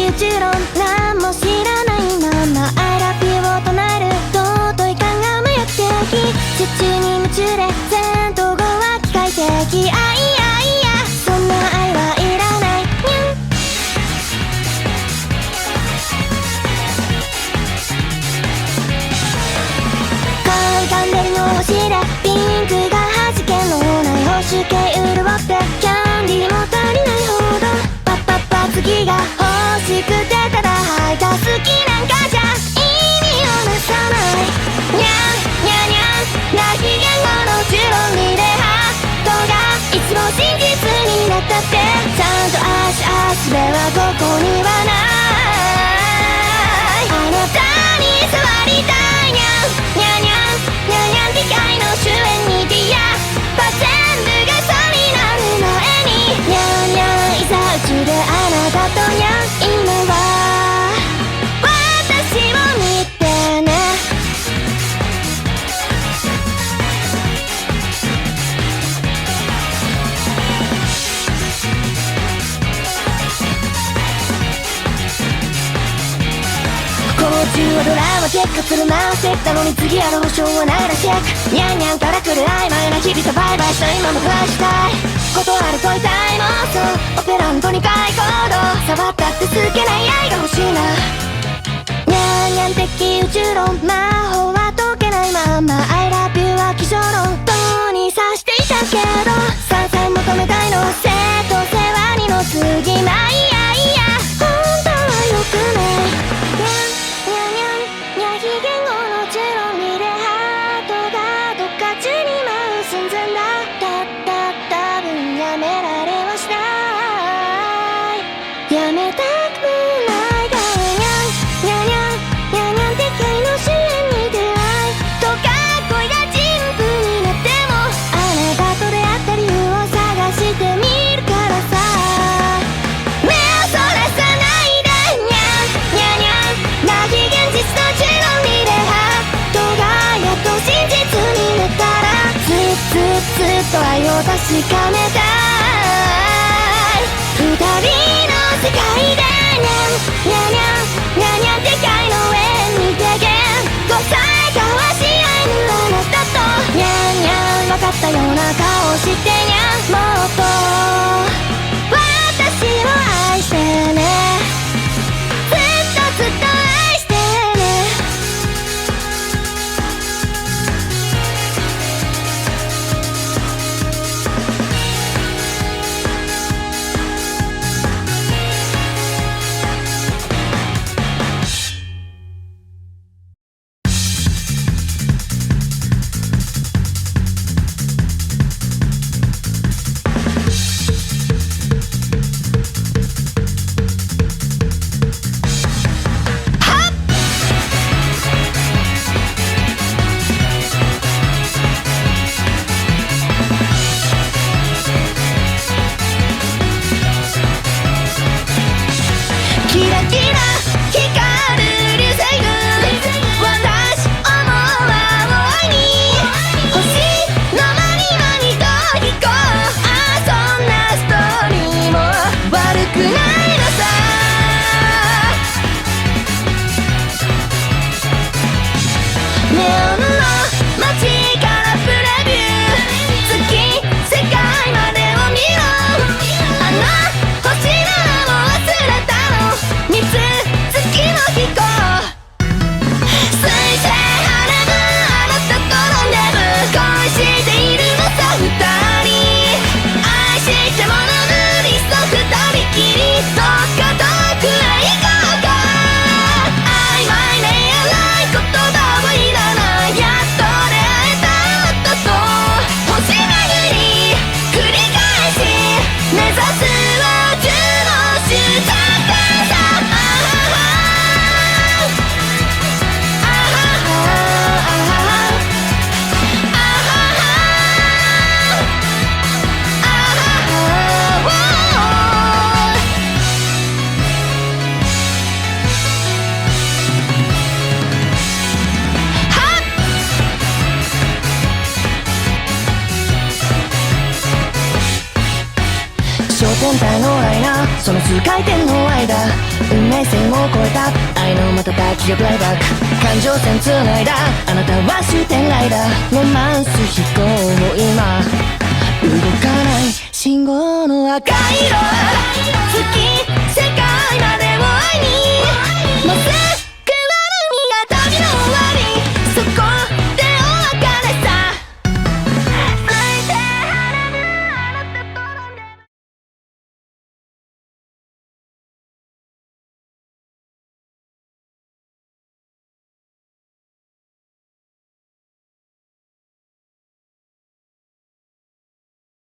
宇宙論何も知らないまま I love you を唱える尊い考えもやってき術中に夢中で全統合は機械的愛やそんな愛はいらないにゃんカンカンデリの星でピンクが弾けのない保守系潤ってキャンディーも足りないほどパッパッパ次が欲しくてただ吐いた好きなんかじゃ意味をなさないにゃんにゃんにゃんな非言語の中論理でハートがいつも真実になったってちゃんと足ではここにはないあなたに触りたいにゃんにゃんにゃんにゃんにゃん機械の終焉にディア全部がそうになる前ににゃんにゃんいざ宇宙であなたとにゃん今は私を見てね甲虫はドラマチェックする回してたのに次ある保証はないらチェックニャンニャンから来る曖昧な日々とバイバイした今も暮らしたいことある問いたい妄想オペラントに解行動触ったって透けない愛が欲しいなニャンニャン的宇宙論魔法は解けないまま I love you は気象論とに指していたけど参戦求めたいの生と世話にの次まいや本当はよくね非言語の中論理でハートがどっか宙に舞う寸前だ多分やめられはしないやめたくもないがにゃんにゃんにゃんにゃんにゃんでかいの終焉に出会いとか恋が人夫になってもあなたと出会った理由を探してみるからさ目をそらさないでにゃんにゃんにゃんな非現実の中ずっと愛を確かめたい二人の世界でにゃんにゃんにゃんにゃんでかいの上にて言語さえ交わし合えぬあなたとにゃんにゃん分かったような顔してにゃんもっと私を愛してねずっと愛してね天体の愛なその数回転の間運命線を越えた愛の瞬きがプレイバック感情線繋いだあなたは終点ライダーロマンス飛行も今動かない信号の赤色突き